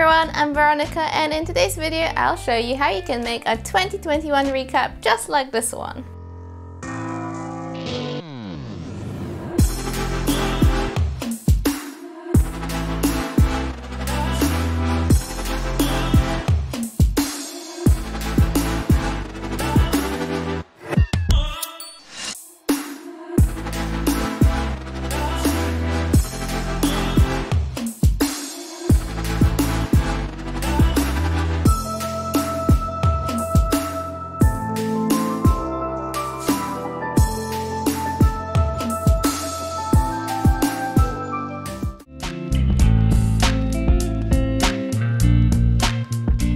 everyone, I'm Veronica, and in today's video I'll show you how you can make a 2021 recap just like this one.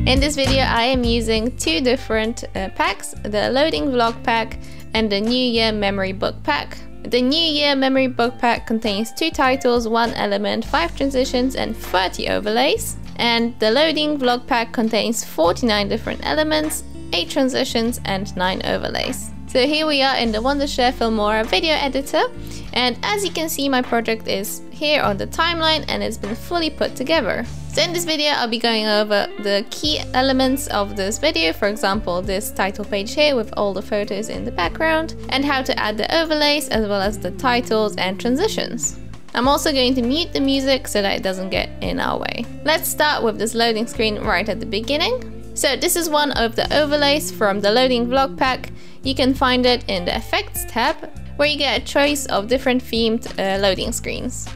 In this video I am using two different packs, the loading vlog pack and the New Year memory book pack. The New Year memory book pack contains 2 titles, 1 element, 5 transitions and 30 overlays. And the loading vlog pack contains 49 different elements, 8 transitions and 9 overlays. So here we are in the Wondershare Filmora video editor, and as you can see my project is here on the timeline and it's been fully put together. So in this video I'll be going over the key elements of this video, for example this title page here with all the photos in the background, and how to add the overlays as well as the titles and transitions. I'm also going to mute the music so that it doesn't get in our way. Let's start with this loading screen right at the beginning. So this is one of the overlays from the loading vlog pack. You can find it in the effects tab, where you get a choice of different themed loading screens.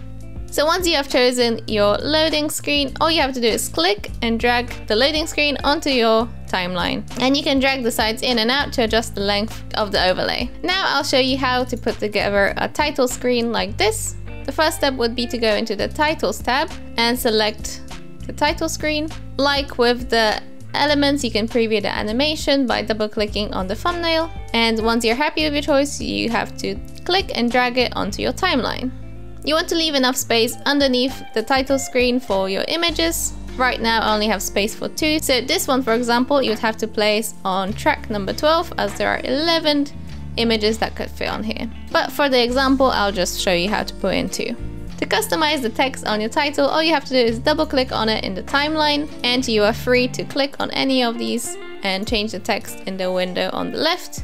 So once you have chosen your loading screen, all you have to do is click and drag the loading screen onto your timeline. And you can drag the sides in and out to adjust the length of the overlay. Now I'll show you how to put together a title screen like this. The first step would be to go into the titles tab and select the title screen. Like with the elements, you can preview the animation by double clicking on the thumbnail. And once you're happy with your choice, you have to click and drag it onto your timeline. You want to leave enough space underneath the title screen for your images. Right now I only have space for 2, so this one for example you would have to place on track number 12, as there are 11 images that could fit on here. But for the example I'll just show you how to put in 2. To customize the text on your title, all you have to do is double click on it in the timeline, and you are free to click on any of these and change the text in the window on the left.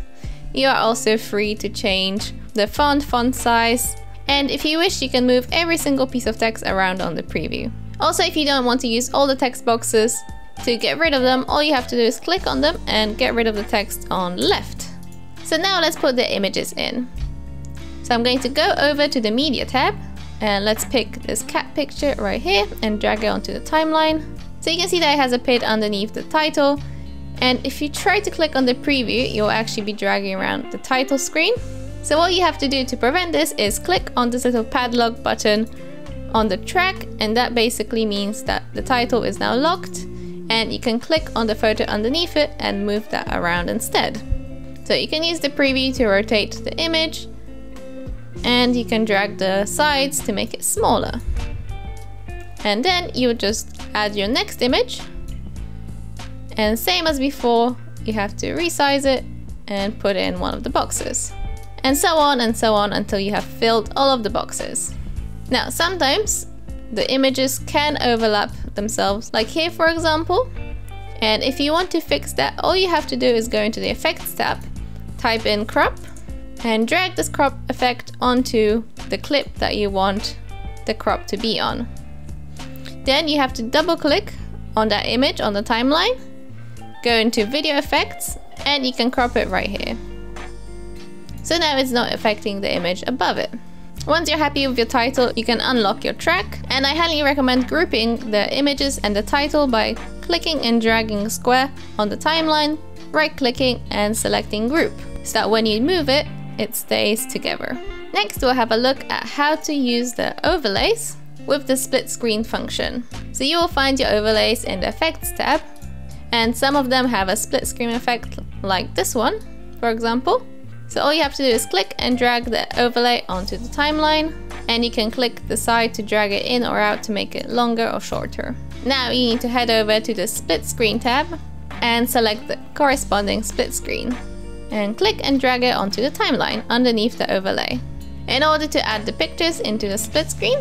You are also free to change the font size, and if you wish you can move every single piece of text around on the preview. Also, if you don't want to use all the text boxes, to get rid of them all you have to do is click on them and get rid of the text on the left. So now let's put the images in. So I'm going to go over to the media tab and let's pick this cat picture right here and drag it onto the timeline. So you can see that it has appeared underneath the title, and if you try to click on the preview you'll actually be dragging around the title screen. So all you have to do to prevent this is click on this little padlock button on the track, and that basically means that the title is now locked, and you can click on the photo underneath it and move that around instead. So you can use the preview to rotate the image, and you can drag the sides to make it smaller. And then you would just add your next image, and same as before you have to resize it and put it in one of the boxes. And so on until you have filled all of the boxes. Now sometimes the images can overlap themselves, like here for example, and if you want to fix that all you have to do is go into the effects tab, type in crop and drag this crop effect onto the clip that you want the crop to be on. Then you have to double click on that image on the timeline, go into video effects, and you can crop it right here. So now it's not affecting the image above it. Once you're happy with your title, you can unlock your track, and I highly recommend grouping the images and the title by clicking and dragging a square on the timeline, right clicking and selecting group, so that when you move it, it stays together. Next we'll have a look at how to use the overlays with the split screen function. So you will find your overlays in the effects tab, and some of them have a split screen effect like this one, for example. So all you have to do is click and drag the overlay onto the timeline, and you can click the side to drag it in or out to make it longer or shorter. Now you need to head over to the split screen tab and select the corresponding split screen and click and drag it onto the timeline underneath the overlay. In order to add the pictures into the split screen,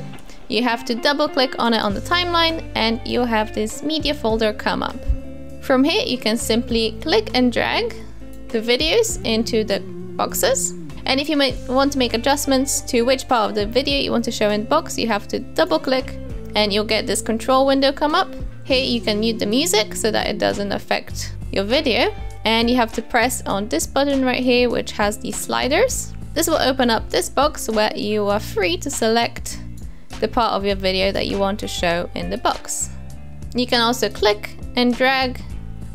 you have to double click on it on the timeline and you'll have this media folder come up. From here you can simply click and drag the videos into the boxes. And if you might want to make adjustments to which part of the video you want to show in the box, you have to double click and you'll get this control window come up. Here you can mute the music so that it doesn't affect your video. And you have to press on this button right here, which has these sliders. This will open up this box where you are free to select the part of your video that you want to show in the box. You can also click and drag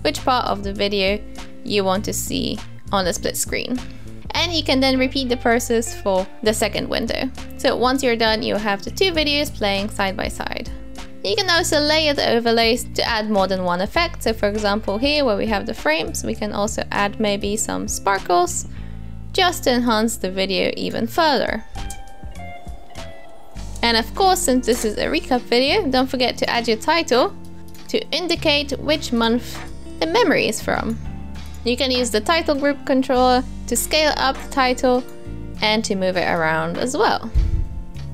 which part of the video you want to see on the split screen. And you can then repeat the process for the second window. So once you're done, you'll have the two videos playing side by side. You can also layer the overlays to add more than one effect. So for example, here where we have the frames, we can also add maybe some sparkles just to enhance the video even further. And of course, since this is a recap video, don't forget to add your title to indicate which month the memory is from. You can use the title group controller to scale up the title and to move it around as well.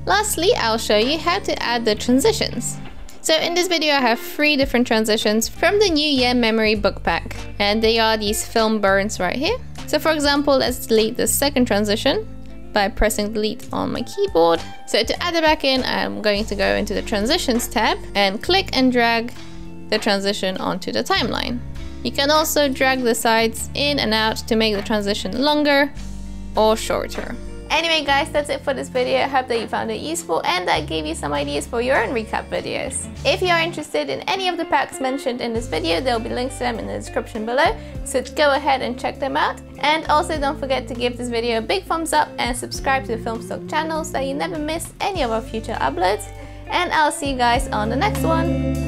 Lastly, I'll show you how to add the transitions. So in this video I have 3 different transitions from the New Year Memory Book Pack, and they are these film burns right here. So for example, let's delete the second transition by pressing delete on my keyboard. So to add it back in, I'm going to go into the transitions tab and click and drag the transition onto the timeline. You can also drag the sides in and out to make the transition longer or shorter. Anyway guys, that's it for this video. I hope that you found it useful and I gave you some ideas for your own recap videos. If you are interested in any of the packs mentioned in this video, there will be links to them in the description below, so go ahead and check them out. And also don't forget to give this video a big thumbs up and subscribe to the Filmstock channel so you never miss any of our future uploads. And I'll see you guys on the next one.